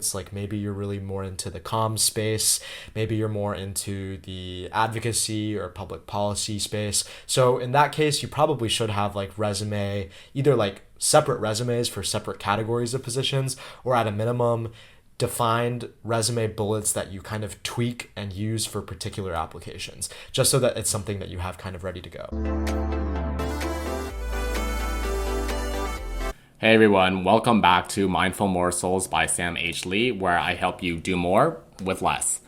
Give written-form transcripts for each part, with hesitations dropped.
It's like maybe you're really more into the comms space, maybe you're more into the advocacy or public policy space. So in that case, you probably should have like resume, either like separate resumes for separate categories of positions, or at a minimum, defined resume bullets that you kind of tweak and use for particular applications, just so that it's something that you have kind of ready to go. Hey everyone, welcome back to Mindful Morsels by Sam H. Lee, where I help you do more with less.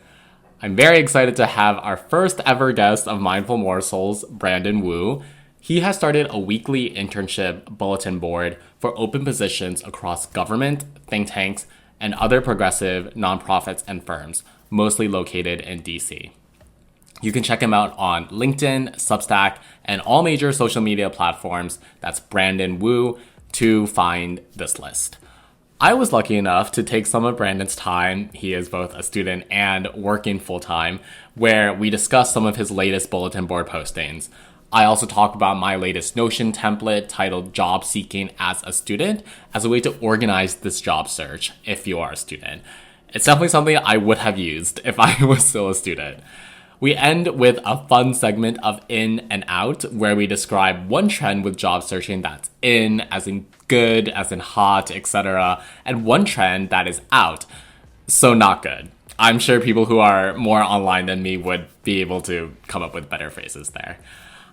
I'm very excited to have our first ever guest of Mindful Morsels, Brandon Wu. He has started a weekly internship bulletin board for open positions across government, think tanks, and other progressive nonprofits and firms, mostly located in DC. You can check him out on LinkedIn, Substack, and all major social media platforms. That's Brandon Wu to find this list. I was lucky enough to take some of Brandon's time, he is both a student and working full-time, where we discussed some of his latest bulletin board postings. I also talk about my latest Notion template titled Job Seeking as a Student as a way to organize this job search if you are a student. It's definitely something I would have used if I was still a student. We end with a fun segment of in and out, where we describe one trend with job searching that's in, as in good, as in hot, etc., and one trend that is out, so not good. I'm sure people who are more online than me would be able to come up with better phrases there.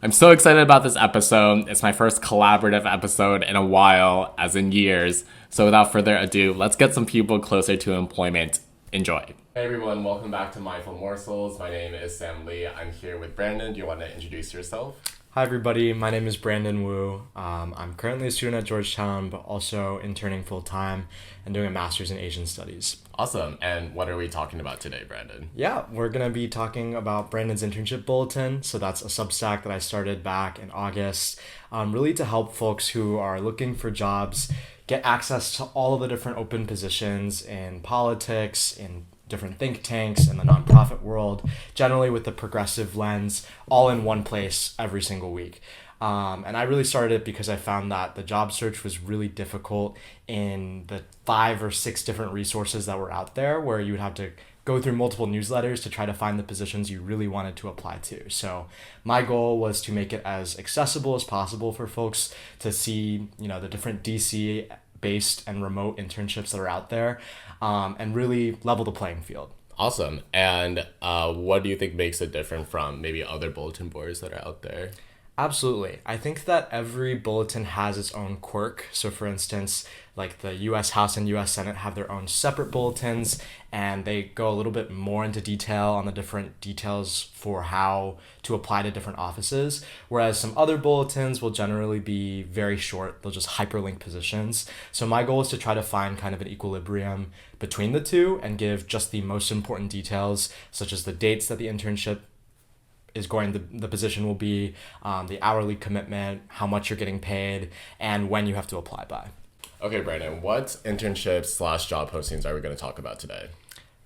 I'm so excited about this episode. It's my first collaborative episode in a while, as in years. So without further ado, let's get some people closer to employment. Enjoy. Hey everyone, welcome back to Mindful Morsels. My name is Sam Lee. I'm here with Brandon. Do you want to introduce yourself? Hi everybody, my name is Brandon Wu. I'm currently a student at Georgetown, but also interning full-time and doing a master's in Asian studies. Awesome. And what are we talking about today, Brandon? Yeah, we're going to be talking about Brandon's internship bulletin. So that's a Substack that I started back in August, really to help folks who are looking for jobs get access to all of the different open positions in politics, in different think tanks, in the nonprofit world, generally with the progressive lens, all in one place every single week. And I really started it because I found that the job search was really difficult in the 5 or 6 different resources that were out there, where you would have to go through multiple newsletters to try to find the positions you really wanted to apply to. So my goal was to make it as accessible as possible for folks to see, the different DC based and remote internships that are out there, and really level the playing field. Awesome. And what do you think makes it different from maybe other bulletin boards that are out there? Absolutely. I think that every bulletin has its own quirk. So for instance, like the US House and US Senate have their own separate bulletins, and they go a little bit more into detail on the different details for how to apply to different offices. Whereas some other bulletins will generally be very short. They'll just hyperlink positions. So my goal is to try to find kind of an equilibrium between the two and give just the most important details, such as the dates that the internship is the position will be, the hourly commitment, how much you're getting paid, and when you have to apply by. Okay, Brandon, what internships/job postings are we going to talk about today?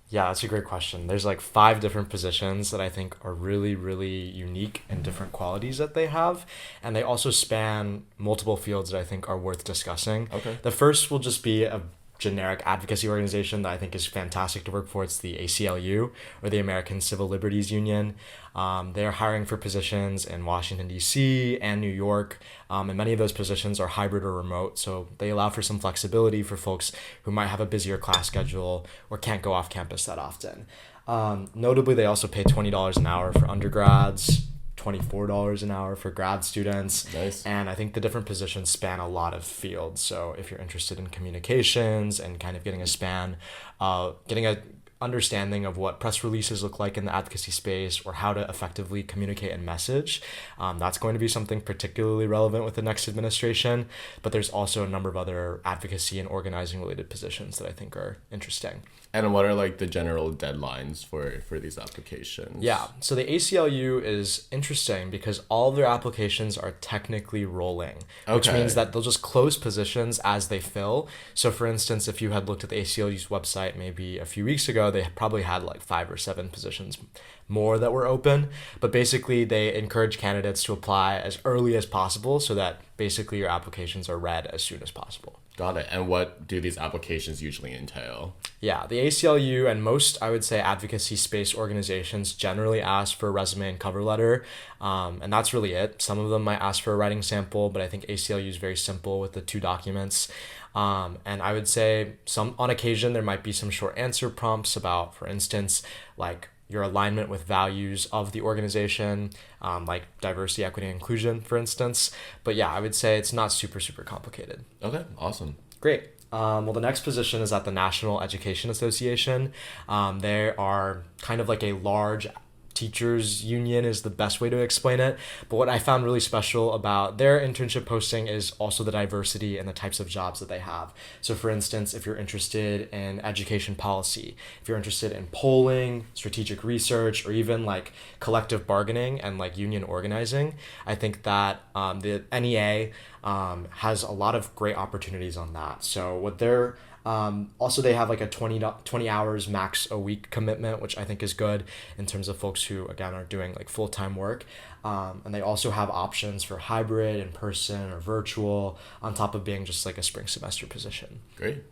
Yeah, that's a great question. There's like 5 different positions that I think are really, really unique and different qualities that they have. And they also span multiple fields that I think are worth discussing. Okay. The first will just be a generic advocacy organization that I think is fantastic to work for. It's the ACLU, or the American Civil Liberties Union. They're hiring for positions in Washington, D.C. and New York, and many of those positions are hybrid or remote, so they allow for some flexibility for folks who might have a busier class schedule or can't go off campus that often. Notably, they also pay $20 an hour for undergrads, $24 an hour for grad students. Nice. And I think the different positions span a lot of fields. So if you're interested in communications and kind of getting a understanding of what press releases look like in the advocacy space, or how to effectively communicate and message, that's going to be something particularly relevant with the next administration. But there's also a number of other advocacy and organizing related positions that I think are interesting. And what are like the general deadlines for these applications? Yeah, so the ACLU is interesting because all of their applications are technically rolling, which means that they'll just close positions as they fill. So for instance, if you had looked at the ACLU's website maybe a few weeks ago, they probably had like 5 or 7 positions more that were open. But basically, they encourage candidates to apply as early as possible so that basically your applications are read as soon as possible. Got it. And what do these applications usually entail? Yeah, the ACLU and most, I would say, advocacy space organizations generally ask for a resume and cover letter, and that's really it. Some of them might ask for a writing sample, but I think ACLU is very simple with the two documents. And I would say on occasion there might be some short answer prompts about, for instance, like your alignment with values of the organization, like diversity, equity, and inclusion, for instance. But yeah, I would say it's not super, super complicated. Okay, awesome. Great. Well, the next position is at the National Education Association. They are kind of like a large teachers union is the best way to explain it. But what I found really special about their internship posting is also the diversity and the types of jobs that they have. So for instance, if you're interested in education policy, if you're interested in polling, strategic research, or even like collective bargaining and like union organizing, I think that the NEA has a lot of great opportunities on that. So what they're also, they have like a 20 hours max a week commitment, which I think is good in terms of folks who, again, are doing like full-time work. And they also have options for hybrid, in person, or virtual, on top of being just like a spring semester position. Great.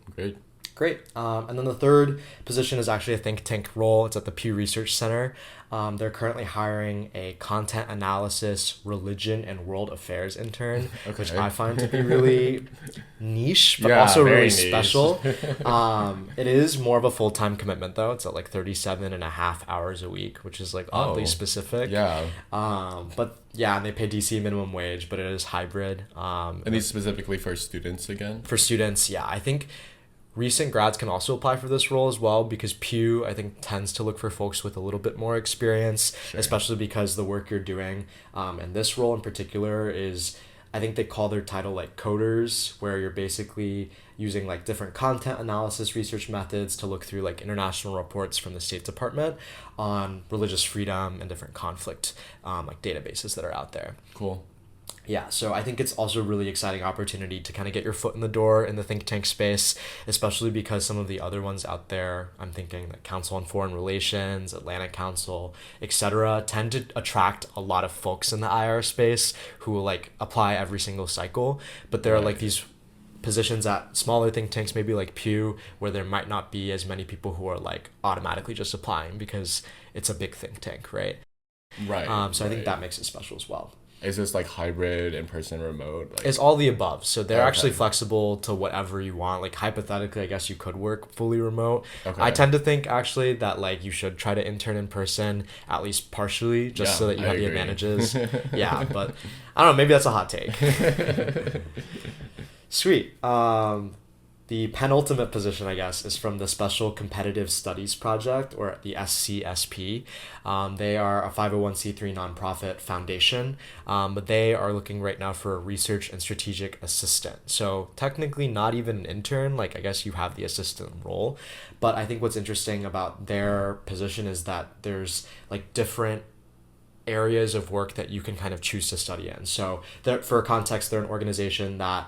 Great. And then the third position is actually a think tank role. It's at the Pew Research Center. They're currently hiring a content analysis, religion, and world affairs intern, which I find to be really niche, but also really niche. Special. It is more of a full-time commitment, though. It's at like 37.5 hours a week, which is like oddly specific. Yeah. But yeah, and they pay DC minimum wage, but it is hybrid. And these specifically for students again? For students, yeah. I think recent grads can also apply for this role as well, because Pew, I think, tends to look for folks with a little bit more experience, especially because the work you're doing, and this role in particular is, I think they call their title like coders, where you're basically using like different content analysis research methods to look through like international reports from the State Department on religious freedom and different conflict like databases that are out there. Cool. Yeah, so I think it's also a really exciting opportunity to kind of get your foot in the door in the think tank space, especially because some of the other ones out there, I'm thinking like Council on Foreign Relations, Atlantic Council, etc., tend to attract a lot of folks in the IR space who will like apply every single cycle. But there are like these positions at smaller think tanks, maybe like Pew, where there might not be as many people who are like automatically just applying because it's a big think tank, right? Right. So I think that makes it special as well. Is this like hybrid, in-person, remote? Like... It's all the above. So they're actually flexible to whatever you want. Like hypothetically, I guess you could work fully remote. Okay. I tend to think actually that like you should try to intern in person at least partially, just so that you have the advantages. Yeah, but I don't know, maybe that's a hot take. Sweet. The penultimate position, I guess, is from the Special Competitive Studies Project, or the SCSP. They are a 501c3 nonprofit foundation, but they are looking right now for a research and strategic assistant. So technically not even an intern, like I guess you have the assistant role. But I think what's interesting about their position is that there's like different areas of work that you can kind of choose to study in. So for context, they're an organization that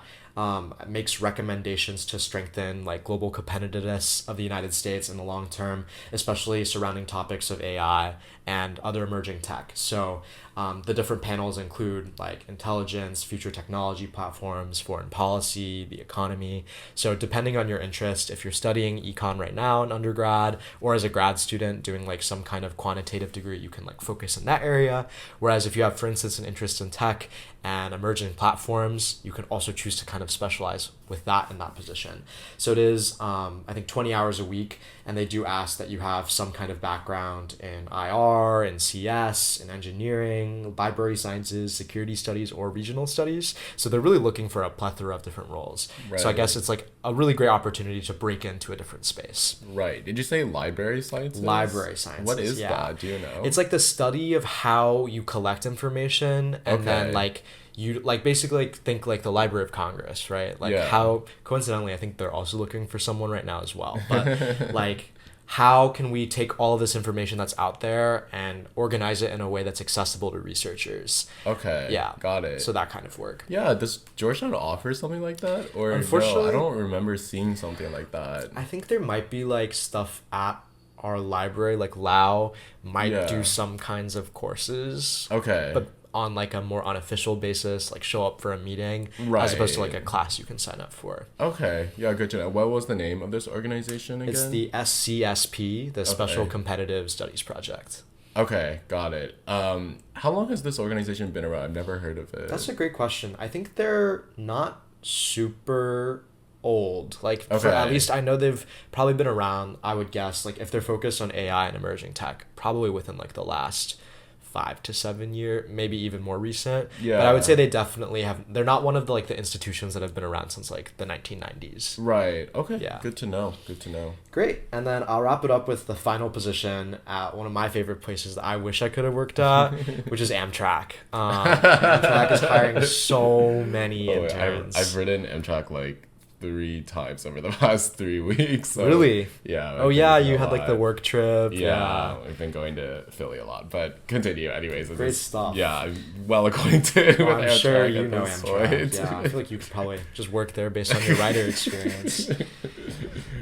makes recommendations to strengthen like global competitiveness of the United States in the long term, especially surrounding topics of AI and other emerging tech. So the different panels include like intelligence, future technology platforms, foreign policy, the economy. So depending on your interest, if you're studying econ right now in undergrad, or as a grad student doing like some kind of quantitative degree, you can like focus in that area. Whereas if you have, for instance, an interest in tech and emerging platforms, you can also choose to kind of specialize with that in that position. So it is, I think, 20 hours a week, and they do ask that you have some kind of background in IR, in CS, in engineering, library sciences, security studies, or regional studies. So they're really looking for a plethora of different roles. Right. So I guess it's like a really great opportunity to break into a different space. Right. Did you say library sciences? Library sciences. What is that? Do you know? It's like the study of how you collect information, and then like you like basically like think like the Library of Congress, right? Like how, coincidentally, I think they're also looking for someone right now as well. But like, how can we take all of this information that's out there and organize it in a way that's accessible to researchers? Okay. Yeah. Got it. So that kind of work. Yeah. Does Georgetown offer something like that? Or unfortunately, no, I don't remember seeing something like that. I think there might be like stuff at our library, like Lau might do some kinds of courses. Okay. But on like a more unofficial basis, like show up for a meeting, Right. as opposed to like a class you can sign up for. Okay, yeah, good to know. What was the name of this organization again? It's the SCSP, the Special Okay. Competitive Studies Project. Okay, got it. How long has this organization been around? I've never heard of it. That's a great question. I think they're not super old. Like, for Okay. at least I know they've probably been around, I would guess, like if they're focused on AI and emerging tech, probably within like the last 5 to 7 year, maybe even more recent. Yeah. But I would say they definitely they're not one of the like the institutions that have been around since like the 1990s. Right. Okay. Yeah. Good to know. Good to know. Great. And then I'll wrap it up with the final position at one of my favorite places that I wish I could have worked at, which is Amtrak. Amtrak is hiring so many Oh, interns. I've ridden Amtrak like 3 times over the past 3 weeks. So, Really? Yeah. I've Oh been yeah, a you had like the lot. work trip. Yeah, we've been going to Philly a lot, but continue anyways. Great stuff. Yeah, I'm well acquainted with I'm Amtrak sure you at know this Amtrak. point. Yeah, I feel like you could probably just work there based on your writer experience.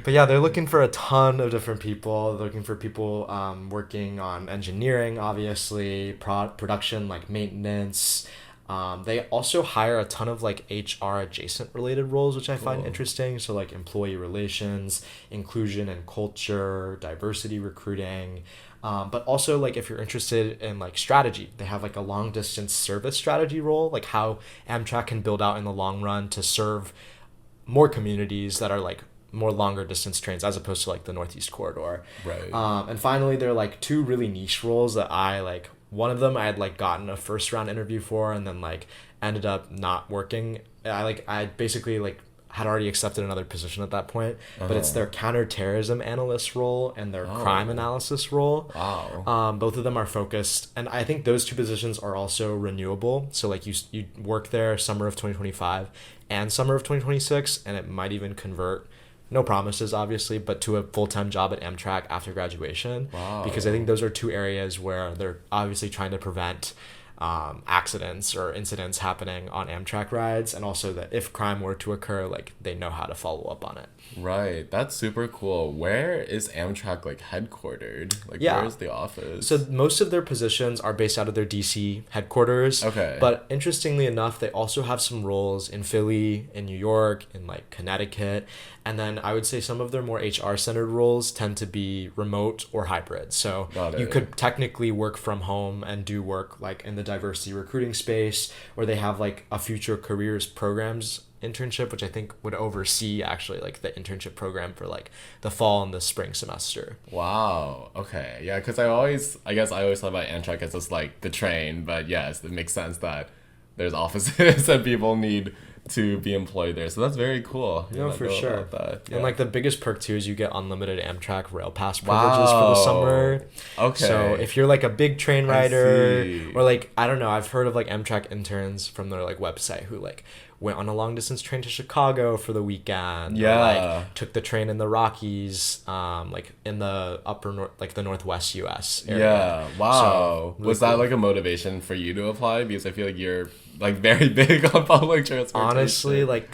But yeah, they're looking for a ton of different people. They're looking for people working on engineering, obviously, production, like maintenance. They also hire a ton of like HR adjacent related roles, which I find Cool. interesting. So like employee relations, inclusion and culture, diversity recruiting. But also like if you're interested in like strategy, they have like a long distance service strategy role, like how Amtrak can build out in the long run to serve more communities that are like more longer distance trains as opposed to like the Northeast Corridor. Right. And finally, there are like 2 really niche roles that I like. One of them I had like gotten a first round interview for and then like ended up not working. I basically like had already accepted another position at that point, but it's their counterterrorism analyst role and their crime analysis role. Wow. Both of them are focused, and I think those 2 positions are also renewable. So like you work there summer of 2025 and summer of 2026, and it might even convert. No promises, obviously, but to a full-time job at Amtrak after graduation. Wow. Because I think those are 2 areas where they're obviously trying to prevent accidents or incidents happening on Amtrak rides, and also that if crime were to occur, like they know how to follow up on it. Right. That's super cool. Where is Amtrak like headquartered? Like Yeah. where is the office? So most of their positions are based out of their DC headquarters. Okay. But interestingly enough, they also have some roles in Philly, in New York, in like Connecticut. And then I would say some of their more HR centered roles tend to be remote or hybrid. So Got you it. could technically work from home and do work like in the diversity recruiting space, or they have like a future careers programs internship, which I think would oversee actually like the internship program for like the fall and the spring semester. Wow. Okay. Yeah, because I guess I always thought about Amtrak as just like the train, but yes, it makes sense that there's offices that people need to be employed there. So that's very cool. No, for sure. About that. Yeah. And like the biggest perk too is you get unlimited Amtrak rail pass privileges for the summer. Okay. So if you're like a big train rider, see. or like I don't know, I've heard of like Amtrak interns from their like website who like went on a long distance train to Chicago for the weekend. Yeah. Or, like took the train in the Rockies, like in the upper north, like the Northwest U.S. area. Yeah. Wow. So, really Was that cool. like a motivation for you to apply? Because I feel like you're like very big on public transportation. Honestly, like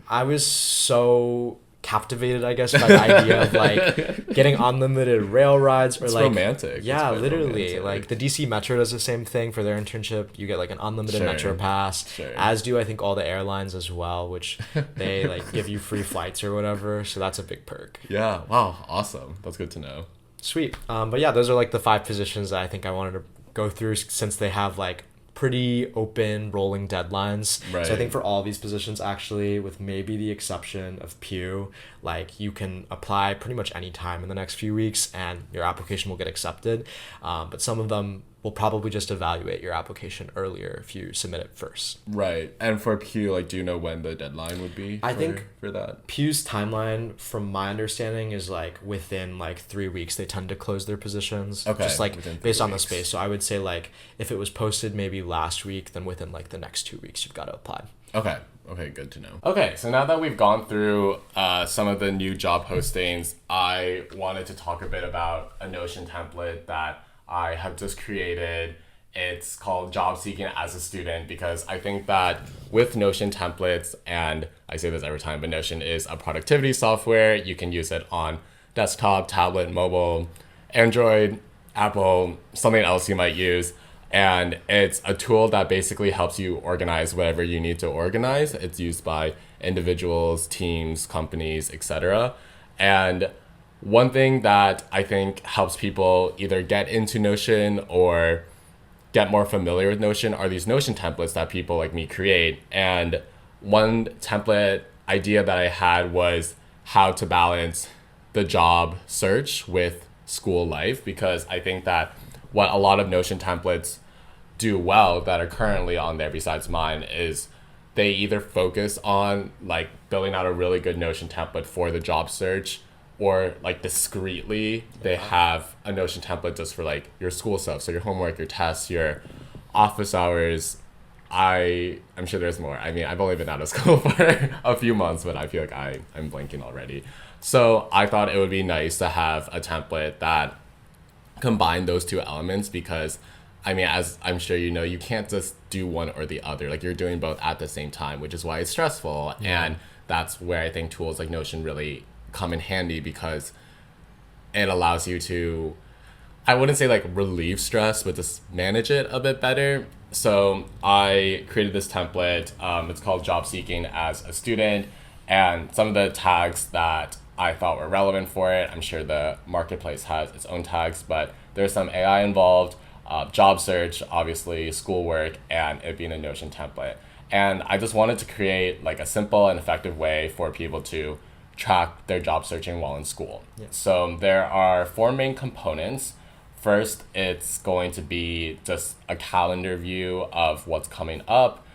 I was so captivated, I guess, by the idea of like getting unlimited rail rides or It's like romantic. Yeah, It's quite literally. romantic. Like the DC Metro does the same thing for their internship. You get like an unlimited Sure. Metro pass, Sure. as do I think all the airlines as well, which they like give you free flights or whatever. So that's a big perk. Yeah. Wow. Awesome. That's good to know. Sweet. But yeah, those are like the 5 positions that I think I wanted to go through since they have like pretty open rolling deadlines. Right. So I think for all of these positions actually, with maybe the exception of Pew, like you can apply pretty much any time in the next few weeks and your application will get accepted. But some of them will probably just evaluate your application earlier if you submit it first. Right. And for Pew, like, do you know when the deadline would be? I think for that. Pew's timeline, from my understanding, is like within like 3 weeks they tend to close their positions. Okay, Just like within 3 based on the weeks. space. So I would say like if it was posted maybe last week, then within like the next 2 weeks you've got to apply. Okay. Okay, good to know. Okay, so now that we've gone through some of the new job postings, I wanted to talk a bit about a Notion template that I have just created. It's called Job Seeking as a Student because I think that with Notion templates, and I say this every time, but Notion is a productivity software. You can use it on desktop, tablet, mobile, Android, Apple, something else you might use. And it's a tool that basically helps you organize whatever you need to organize. It's used by individuals, teams, companies, etc. And one thing that I think helps people either get into Notion or get more familiar with Notion are these Notion templates that people like me create. And one template idea that I had was how to balance the job search with school life, because I think that what a lot of Notion templates do well that are currently on there besides mine is they either focus on like building out a really good Notion template for the job search, or like discreetly they have a Notion template just for like your school stuff, so your homework, your tests, your office hours. I'm sure there's more. I mean, I've only been out of school for a few months, but I feel like I'm blanking already. So I thought it would be nice to have a template that combined those two elements, because I mean, as I'm sure you know, you can't just do one or the other. Like, you're doing both at the same time, which is why it's stressful. Yeah. And that's where I think tools like Notion really come in handy, because it allows you to, I wouldn't say like relieve stress, but just manage it a bit better. So I created this template. It's called Job Seeking as a Student. And some of the tags that I thought were relevant for it, I'm sure the marketplace has its own tags, but there's some AI involved, job search, obviously, schoolwork, and it being a Notion template. And I just wanted to create like a simple and effective way for people to track their job searching while in school. Yeah. So there are four main components. First, it's going to be just a calendar view of what's coming up.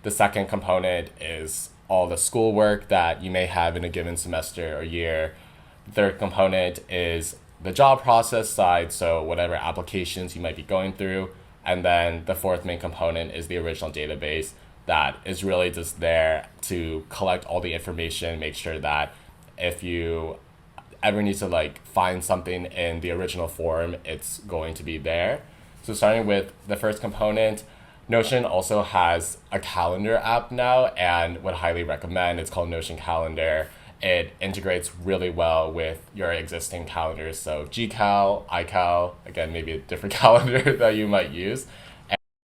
The second component is all the schoolwork that you may have in a given semester or year. The third component is the job process side, so whatever applications you might be going through. And then the fourth main component is the original database that is really just there to collect all the information, make sure that if you ever need to like find something in the original form, it's going to be there. So starting with the first component, Notion also has a calendar app now, and would highly recommend. It's called Notion Calendar. It integrates really well with your existing calendars. So GCal, iCal, again, maybe a different calendar that you might use.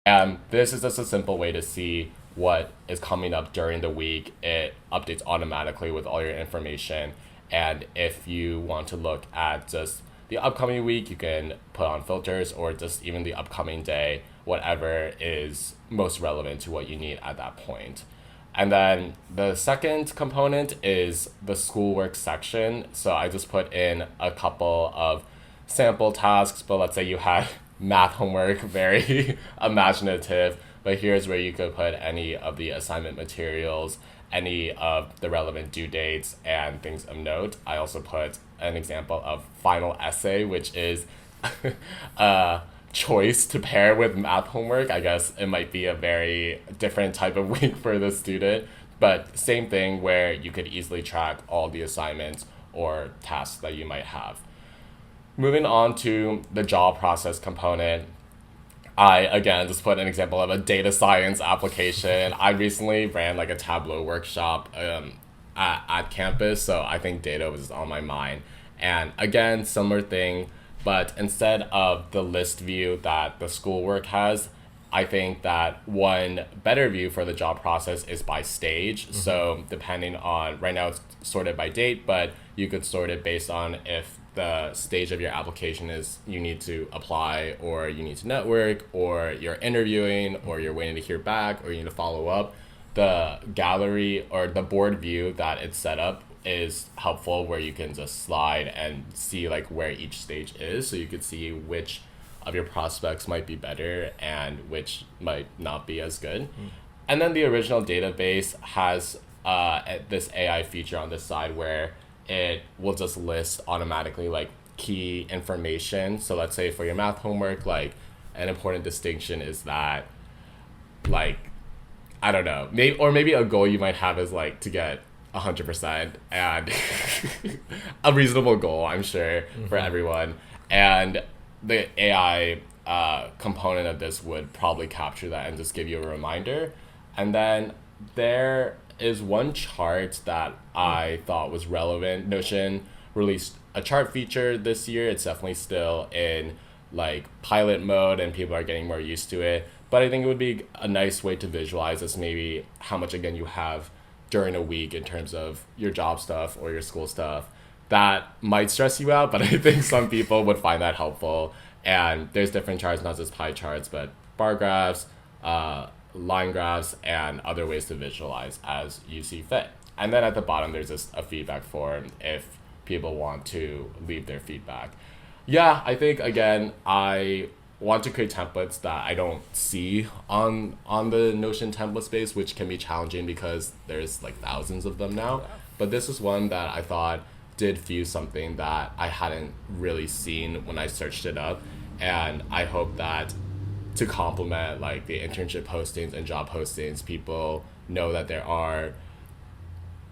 And this is just a simple way to see what is coming up during the week. It updates automatically with all your information. And if you want to look at just the upcoming week, you can put on filters, or just even the upcoming day, whatever is most relevant to what you need at that point. And then the second component is the schoolwork section. So I just put in a couple of sample tasks, but let's say you had math homework, very imaginative, but here's where you could put any of the assignment materials, any of the relevant due dates, and things of note. I also put an example of final essay, which is a choice to pair with math homework. I guess it might be a very different type of week for the student, but same thing where you could easily track all the assignments or tasks that you might have. Moving on to the job process component, I, again, just put an example of a data science application. I recently ran like a Tableau workshop at campus, so I think data was on my mind. And again, similar thing, but instead of the list view that the schoolwork has, I think that one better view for the job process is by stage. Mm-hmm. So depending on, right now it's sorted by date, but you could sort it based on if the stage of your application is you need to apply, or you need to network, or you're interviewing, or you're waiting to hear back, or you need to follow up. The gallery or the board view that it's set up is helpful, where you can just slide and see like where each stage is, so you could see which of your prospects might be better and which might not be as good. And then the original database has this AI feature on this side where it will just list automatically like key information. So let's say for your math homework, like an important distinction is that, like, I don't know, maybe a goal you might have is like to get 100%, and a reasonable goal, I'm sure, mm-hmm. for everyone. And the AI component of this would probably capture that and just give you a reminder. And then there is one chart that I thought was relevant. Notion released a chart feature this year. It's definitely still in like pilot mode and people are getting more used to it. But I think it would be a nice way to visualize this, maybe how much again you have during a week in terms of your job stuff or your school stuff. That might stress you out, but I think some people would find that helpful. And there's different charts, not just pie charts, but bar graphs, line graphs, and other ways to visualize as you see fit. And then at the bottom, there's just a feedback form if people want to leave their feedback. Yeah, I think, again, I want to create templates that I don't see on the Notion template space, which can be challenging because there's like thousands of them now. But this is one that I thought did fuse something that I hadn't really seen when I searched it up. And I hope that to complement like the internship postings and job postings, people know that there are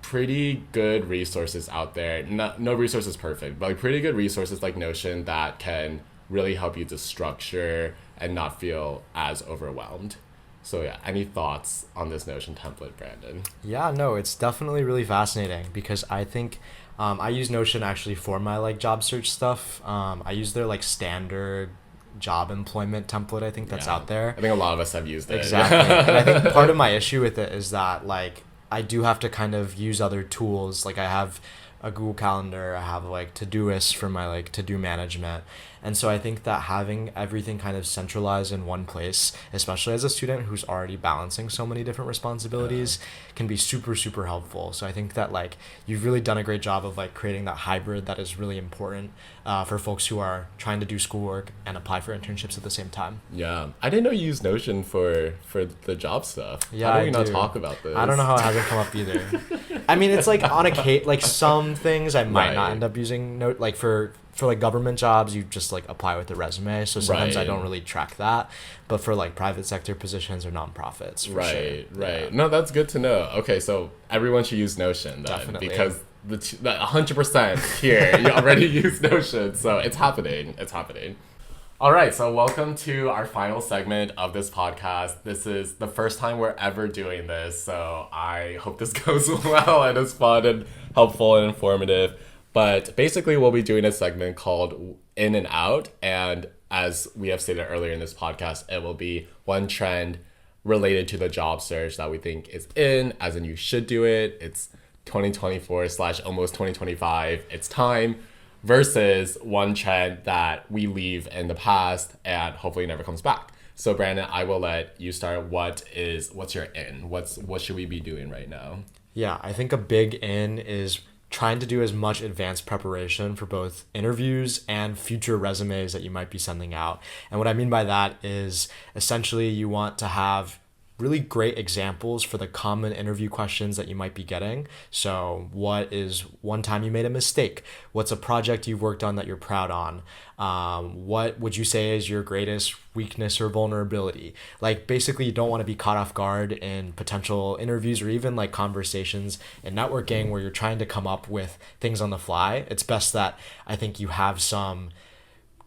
pretty good resources out there. No resource is perfect, but like pretty good resources like Notion that can really help you to structure and not feel as overwhelmed. So yeah, any thoughts on this Notion template, Brandon? Yeah, no, it's definitely really fascinating because I think I use Notion actually for my like job search stuff. I use their like standard job employment template. I think that's out there. I think a lot of us have used it. Exactly. And I think part of my issue with it is that like I do have to kind of use other tools. Like I have a Google Calendar, I have like Todoist for my like to-do management. And so I think that having everything kind of centralized in one place, especially as a student who's already balancing so many different responsibilities, can be super, super helpful. So I think that like you've really done a great job of like creating that hybrid that is really important for folks who are trying to do schoolwork and apply for internships at the same time. Yeah, I didn't know you used Notion for the job stuff. Yeah, how do we not do. talk about this? I don't know how it hasn't come up either. I mean, it's like on a case, like some things I might not Right. end up using Note, like for like government jobs, you just like apply with the resume. So sometimes I Right. don't really track that. But for like private sector positions or nonprofits, for Right, sure. right. Yeah. No, that's good to know. Okay, so everyone should use Notion then, Definitely. because the 100% here you already use Notion, so it's happening. It's happening. All right, so welcome to our final segment of this podcast. This is the first time we're ever doing this, so I hope this goes well and is fun and helpful and informative. But basically, we'll be doing a segment called In and Out, and as we have stated earlier in this podcast, it will be one trend related to the job search that we think is in, as in you should do it. It's 2024 / almost 2025. It's time. Versus one trend that we leave in the past and hopefully never comes back. So Brandon, I will let you start. What's your in? What should we be doing right now? Yeah, I think a big in is trying to do as much advanced preparation for both interviews and future resumes that you might be sending out. And what I mean by that is essentially you want to have really great examples for the common interview questions that you might be getting. So what is one time you made a mistake? What's a project you've worked on that you're proud on? What would you say is your greatest weakness or vulnerability? Like basically you don't want to be caught off guard in potential interviews or even like conversations in networking where you're trying to come up with things on the fly. It's best that I think you have some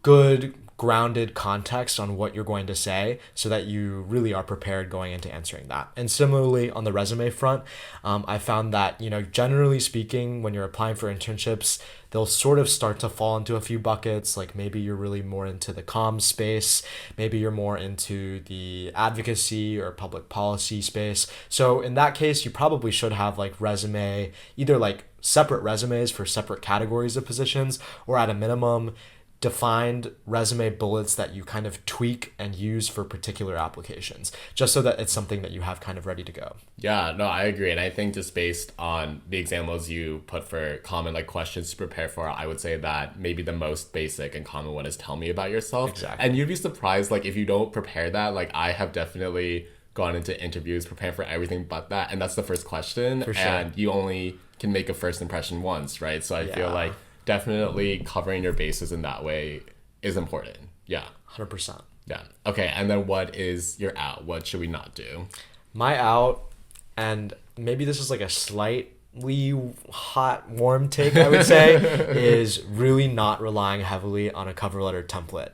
good grounded context on what you're going to say so that you really are prepared going into answering that. And similarly on the resume front, I found that, generally speaking, when you're applying for internships, they'll sort of start to fall into a few buckets. Like maybe you're really more into the comms space, maybe you're more into the advocacy or public policy space. So in that case, you probably should have like resume, either like separate resumes for separate categories of positions, or at a minimum, defined resume bullets that you kind of tweak and use for particular applications, just so that it's something that you have kind of ready to go. Yeah, no, I agree. And I think just based on the examples you put for common like questions to prepare for, I would say that maybe the most basic and common one is tell me about yourself. Exactly. And you'd be surprised, like if you don't prepare that, like I have definitely gone into interviews preparing for everything but that. And that's the first question. For sure. And you only can make a first impression once, right? So I feel Yeah. like definitely covering your bases in that way is important. Yeah. 100%. Yeah. Okay. And then what is your out? What should we not do? My out, and maybe this is like a slightly hot, warm take, I would say, is really not relying heavily on a cover letter template.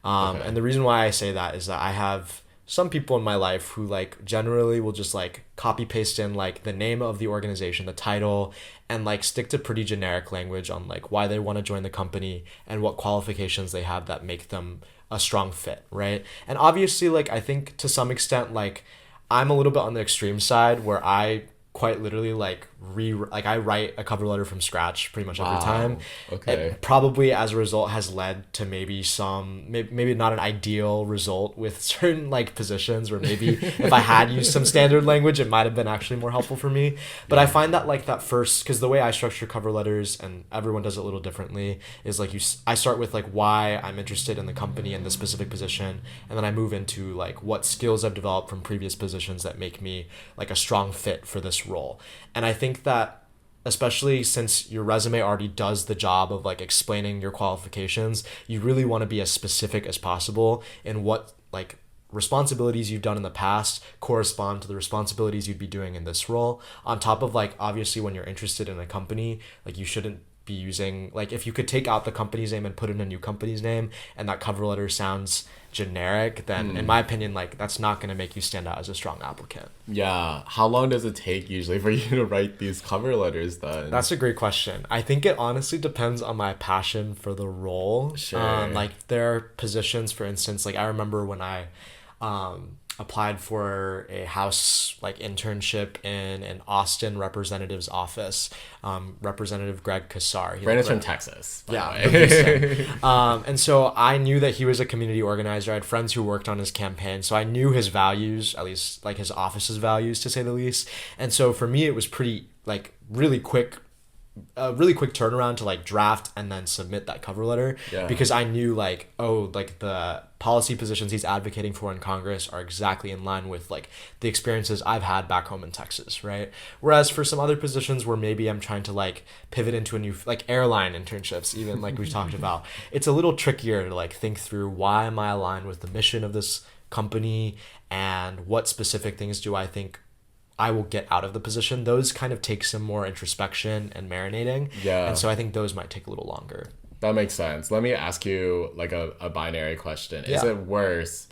Okay. And the reason why I say that is that I have some people in my life who like generally will just like copy paste in like the name of the organization, the title, and like stick to pretty generic language on like why they want to join the company and what qualifications they have that make them a strong fit, right? And obviously, like I think to some extent, like I'm a little bit on the extreme side where I quite literally like I write a cover letter from scratch pretty much every time. Okay. It probably as a result has led to maybe not an ideal result with certain like positions where maybe if I had used some standard language it might have been actually more helpful for me. But I find that like that first, because the way I structure cover letters, and everyone does it a little differently, is like I start with like why I'm interested in the company and the specific position, and then I move into like what skills I've developed from previous positions that make me like a strong fit for this role. And I think that especially since your resume already does the job of like explaining your qualifications, you really want to be as specific as possible in what like responsibilities you've done in the past correspond to the responsibilities you'd be doing in this role. On top of like obviously when you're interested in a company, like you shouldn't be using, like if you could take out the company's name and put in a new company's name and that cover letter sounds generic, then in my opinion like that's not going to make you stand out as a strong applicant. Yeah. How long does it take usually for you to write these cover letters then? That's a great question. I think it honestly depends on my passion for the role. Sure. Like there are positions, for instance, like I remember when I applied for a house like internship in an Austin representative's office. Representative Greg Kassar. Brandon's from Texas. Yeah. The and so I knew that he was a community organizer. I had friends who worked on his campaign, so I knew his values, at least like his office's values, to say the least. And so for me, it was pretty like really quick turnaround to like draft and then submit that cover letter, because I knew like, oh, like the policy positions he's advocating for in Congress are exactly in line with like the experiences I've had back home in Texas, right? Whereas for some other positions where maybe I'm trying to like pivot into a new, like airline internships, even like we've talked about, it's a little trickier to like think through why am I aligned with the mission of this company and what specific things do I think I will get out of the position. Those kind of take some more introspection and marinating. Yeah. And so I think those might take a little longer. That makes sense. Let me ask you like a binary question. Is it worse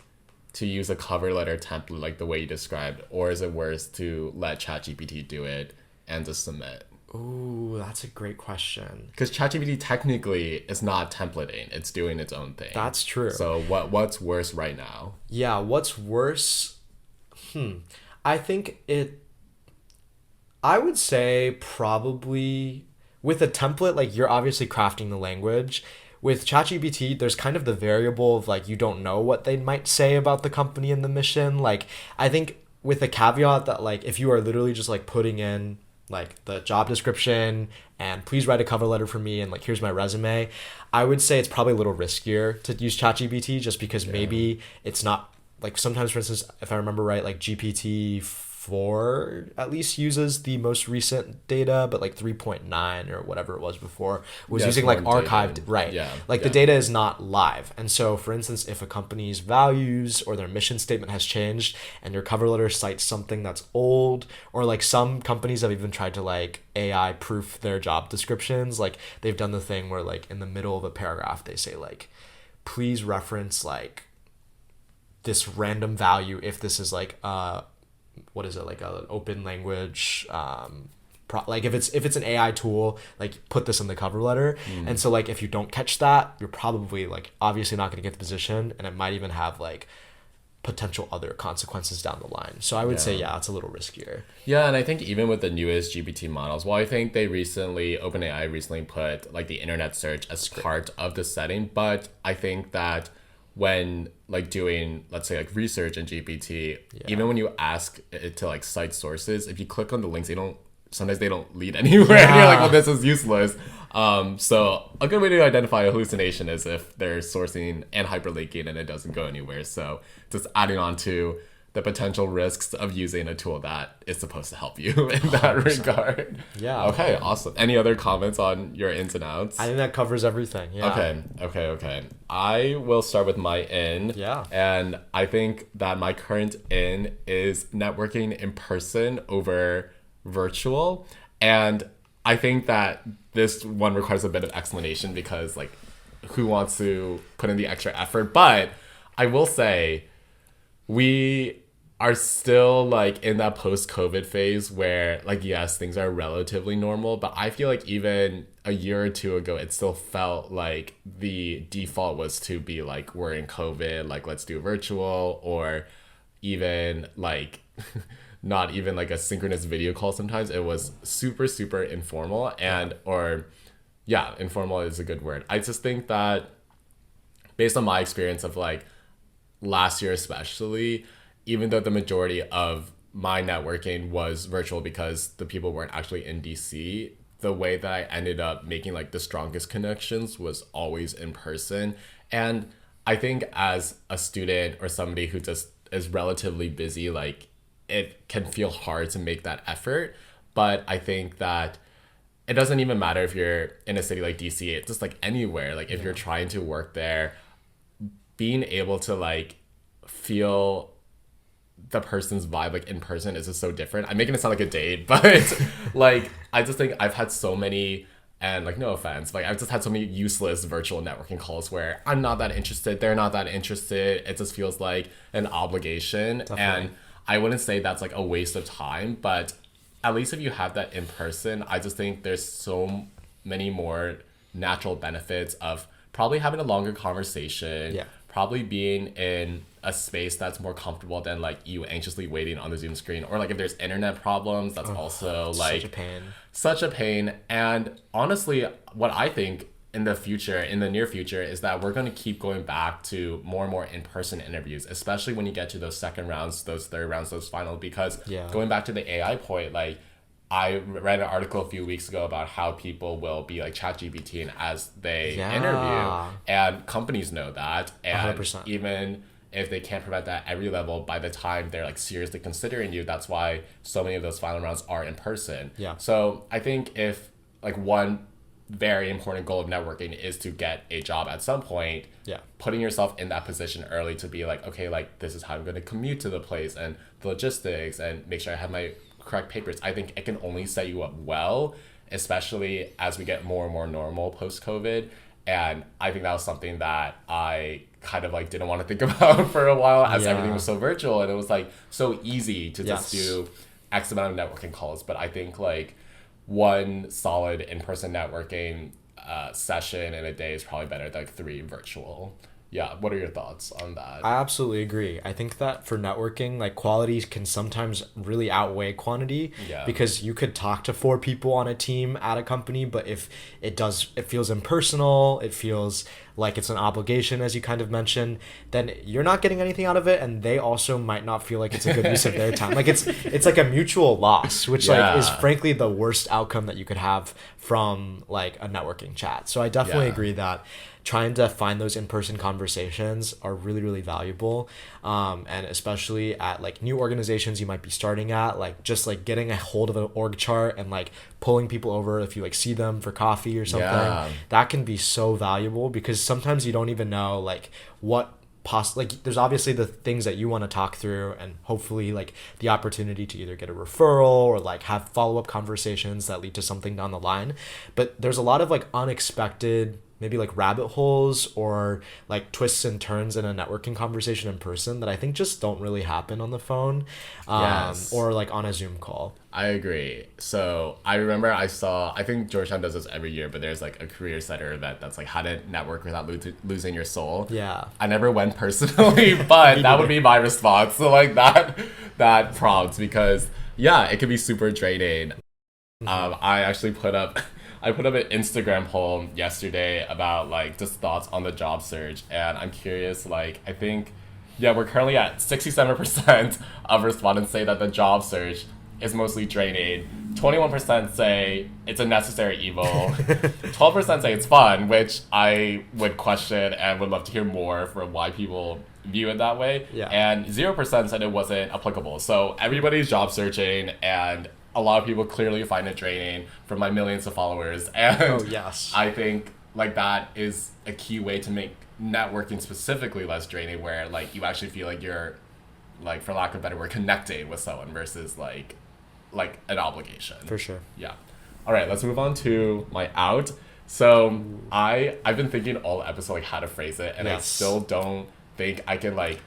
to use a cover letter template like the way you described, or is it worse to let ChatGPT do it and just submit? Ooh, that's a great question. Because ChatGPT technically is not templating; it's doing its own thing. That's true. So what's worse right now? Yeah, what's worse? I think I would say probably with a template, like you're obviously crafting the language. With ChatGPT, there's kind of the variable of like you don't know what they might say about the company and the mission. Like I think with a caveat that like if you are literally just like putting in like the job description and please write a cover letter for me and like here's my resume, I would say it's probably a little riskier to use ChatGPT just because maybe it's not like sometimes, for instance, if I remember right, like GPT-4 at least uses the most recent data, but like 3.9 or whatever it was before was using like archived data. Right. Yeah. Like the data is not live. And so, for instance, if a company's values or their mission statement has changed and your cover letter cites something that's old, or like some companies have even tried to like AI proof their job descriptions, like they've done the thing where like in the middle of a paragraph they say like, please reference like this random value if this is like what is it, like an open language like if it's an AI tool, like put this in the cover letter. And so like if you don't catch that, you're probably like obviously not going to get the position, and it might even have like potential other consequences down the line. So I would say it's a little riskier. Yeah, and I think even with the newest GPT models, well, I think OpenAI recently put like the internet search as part of the setting, but I think that when like doing, let's say, like research in GPT, even when you ask it to like cite sources, if you click on the links, sometimes they don't lead anywhere. And you're like, well, this is useless. So a good way to identify a hallucination is if they're sourcing and hyperlinking and it doesn't go anywhere. So just adding on to the potential risks of using a tool that is supposed to help you in that 100%. Regard. Yeah. Okay, awesome. Any other comments on your ins and outs? I think that covers everything. Yeah. Okay. I will start with my in. Yeah. And I think that my current in is networking in person over virtual. And I think that this one requires a bit of explanation because like who wants to put in the extra effort? But I will say, we are still like in that post-COVID phase where like yes, things are relatively normal, but I feel like even a year or two ago it still felt like the default was to be like we're in COVID, like let's do virtual, or even like not even like a synchronous video call. Sometimes it was super informal, and or yeah, informal is a good word. I just think that based on my experience of like last year especially, even though the majority of my networking was virtual because the people weren't actually in DC, the way that I ended up making like the strongest connections was always in person. And I think as a student or somebody who just is relatively busy, like it can feel hard to make that effort. But I think that it doesn't even matter if you're in a city like DC, it's just like anywhere. Like if you're trying to work there, being able to like feel the person's vibe like in person is just so different. I'm making it sound like a date, but like I just think I've had so many, and like no offense, like I've just had so many useless virtual networking calls where I'm not that interested, they're not that interested. It just feels like an obligation. Definitely. And I wouldn't say that's like a waste of time, but at least if you have that in person, I just think there's so many more natural benefits of probably having a longer conversation. Yeah. Probably being in a space that's more comfortable than like you anxiously waiting on the Zoom screen, or like if there's internet problems, that's also like such a pain. And honestly, what I think in the near future is that we're going to keep going back to more and more in-person interviews, especially when you get to those second rounds, those third rounds, those finals, because going back to the AI point, like I read an article a few weeks ago about how people will be like ChatGPT as they interview, and companies know that, and 100%. Even if they can't prevent that at every level, by the time they're like seriously considering you, that's why so many of those final rounds are in person. Yeah. So I think if like one very important goal of networking is to get a job at some point, putting yourself in that position early to be like, okay, like this is how I'm going to commute to the place and the logistics and make sure I have my correct papers, I think it can only set you up well, especially as we get more and more normal post-COVID. And I think that was something that I kind of like didn't want to think about for a while, as everything was so virtual and it was like so easy to just do X amount of networking calls. But I think like one solid in-person networking session in a day is probably better than like 3 virtual. Yeah, what are your thoughts on that? I absolutely agree. I think that for networking, like quality can sometimes really outweigh quantity, because you could talk to 4 people on a team at a company, but if it feels impersonal, it feels like it's an obligation, as you kind of mentioned, then you're not getting anything out of it, and they also might not feel like it's a good use of their time. Like it's like a mutual loss, which like is frankly the worst outcome that you could have from like a networking chat. So I definitely agree that trying to find those in-person conversations are really, really valuable. And especially at like new organizations you might be starting at, like just like getting a hold of an org chart and like pulling people over if you like see them for coffee or something, that can be so valuable, because sometimes you don't even know like what like there's obviously the things that you want to talk through, and hopefully like the opportunity to either get a referral or like have follow-up conversations that lead to something down the line. But there's a lot of like unexpected, maybe like rabbit holes or like twists and turns in a networking conversation in person that I think just don't really happen on the phone or like on a Zoom call. I agree. So I remember I think Georgetown does this every year, but there's like a career setter event that's like how to network without losing your soul. Yeah. I never went personally, but that would be my response. So like that prompt, because it could be super draining. I actually put up an Instagram poll yesterday about like just thoughts on the job search, and I'm curious, like I think we're currently at 67% of respondents say that the job search is mostly draining. 21% say it's a necessary evil. 12% say it's fun, which I would question and would love to hear more from why people view it that way. And 0% said it wasn't applicable. So everybody's job searching, and a lot of people clearly find it draining from my millions of followers. And I think like that is a key way to make networking specifically less draining, where like you actually feel like you're, like for lack of a better word, connecting with someone versus like an obligation. For sure. Yeah. All right, let's move on to my out. So I've been thinking all episode like how to phrase it, and I still don't think I can like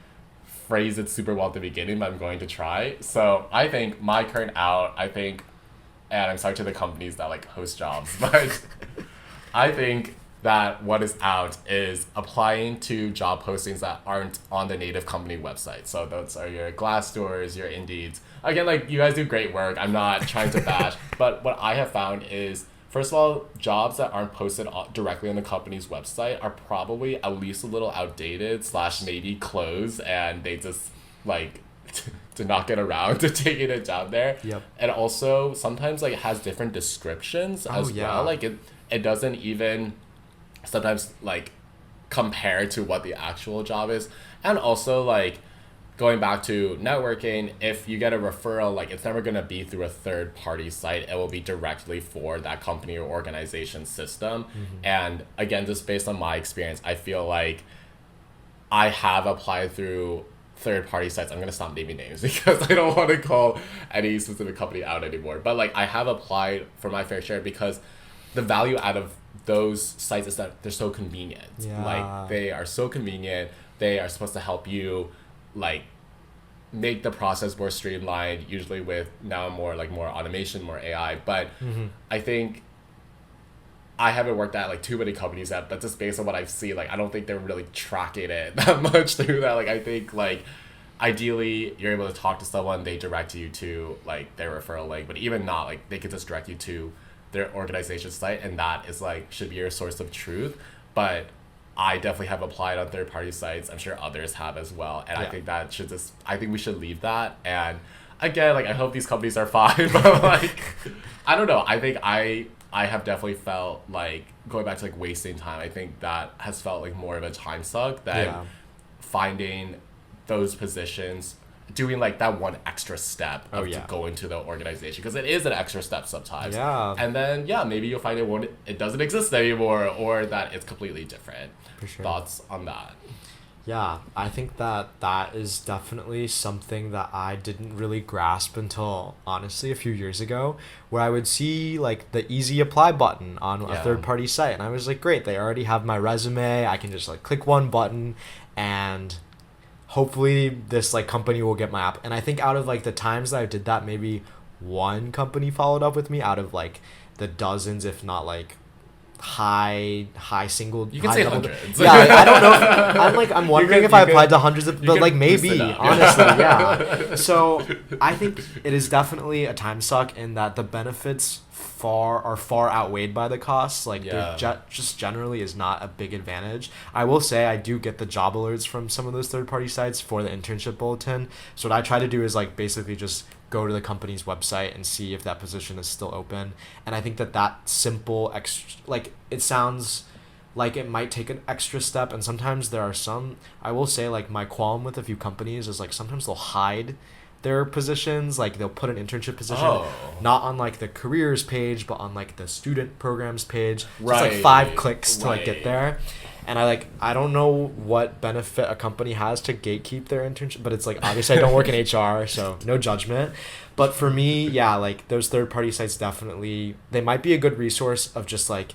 phrase it super well at the beginning, but I'm going to try. So I think my current out, and I'm sorry to the companies that like host jobs, but I think that what is out is applying to job postings that aren't on the native company website. So those are your Glassdoors, your Indeeds. Again, like, you guys do great work. I'm not trying to bash, but what I have found is, first of all, jobs that aren't posted directly on the company's website are probably at least a little outdated / maybe closed, and they just like to not get around to taking it down there. Yep. And also sometimes like it has different descriptions as well. Like it doesn't even sometimes like compare to what the actual job is. And also, like, going back to networking, if you get a referral, like, it's never going to be through a third party site. It will be directly for that company or organization system. And again, just based on my experience, I feel like I have applied through third party sites. I'm going to stop naming names because I don't want to call any specific company out anymore, but like, I have applied for my fair share because the value out of those sites is that they're so convenient. Like, they are so convenient. They are supposed to help you like make the process more streamlined, usually with now more automation, more AI. But I think I haven't worked at like too many companies yet, but just based on what I've seen, like, I don't think they're really tracking it that much through that. Like, I think like ideally you're able to talk to someone, they direct you to like their referral link, but even not, like, they could just direct you to their organization site, and that is like should be your source of truth. But I definitely have applied on third party sites. I'm sure others have as well, and I think that should I think we should leave that. And again, like, I hope these companies are fine, but like, I don't know. I think I have definitely felt like going back to like wasting time. I think that has felt like more of a time suck than finding those positions, doing like that one extra step of to go into the organization, because it is an extra step sometimes. And then maybe you'll find it doesn't exist anymore, or that it's completely different. For sure. Thoughts on that? Yeah, I think that is definitely something that I didn't really grasp until, honestly, a few years ago, where I would see like the easy apply button on a third party site, and I was like, great, they already have my resume. I can just like click one button and hopefully this like company will get my app. And I think out of like the times that I did that, maybe one company followed up with me out of like the dozens, if not like high single. You can say hundreds. Yeah, I don't know. I'm wondering if I applied to hundreds of, but like maybe, honestly, yeah. So I think it is definitely a time suck in that the benefits are far outweighed by the costs. Like, there just generally is not a big advantage. I will say I do get the job alerts from some of those third-party sites for the internship bulletin. So what I try to do is like basically just go to the company's website and see if that position is still open. And I think that simple like, it sounds like it might take an extra step, and sometimes there are some, I will say, like, my qualm with a few companies is like sometimes they'll hide their positions. Like, they'll put an internship position not on like the careers page, but on like the student programs page. So it's like 5 clicks to like get there. And I don't know what benefit a company has to gatekeep their internship, but it's like, obviously I don't work in HR, so no judgment. But for me, like, those third party sites definitely, they might be a good resource of just like,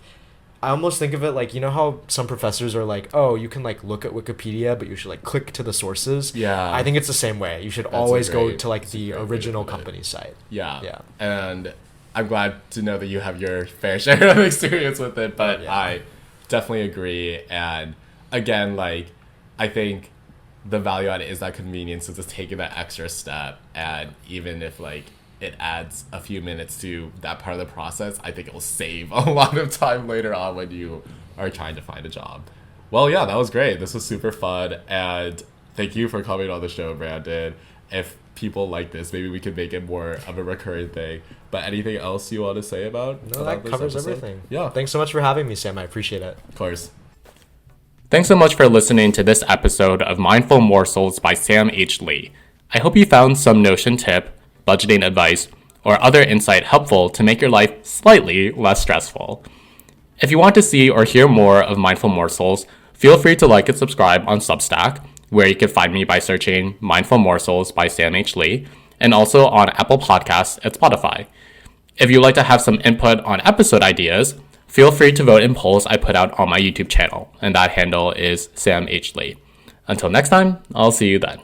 I almost think of it like, you know how some professors are like, oh, you can like look at Wikipedia, but you should like click to the sources. Yeah. I think it's the same way. You should always go to like the original company site. Yeah. And I'm glad to know that you have your fair share of experience with it, but I definitely agree. And again, like, I think the value add is that convenience of just taking that extra step. And even if like it adds a few minutes to that part of the process, I think it will save a lot of time later on when you are trying to find a job. Well, yeah, that was great. This was super fun. And thank you for coming on the show, Brandon. If people like this, maybe we could make it more of a recurring thing. But anything else you want to say about that covers everything. Yeah. Thanks so much for having me, Sam. I appreciate it. Of course. Thanks so much for listening to this episode of Mindful Morsels by Sam H. Lee. I hope you found some Notion tip, budgeting advice, or other insight helpful to make your life slightly less stressful. If you want to see or hear more of Mindful Morsels, feel free to like and subscribe on Substack, where you can find me by searching Mindful Morsels by Sam H. Lee, and also on Apple Podcasts and Spotify. If you'd like to have some input on episode ideas, feel free to vote in polls I put out on my YouTube channel, and that handle is Sam H. Lee. Until next time, I'll see you then.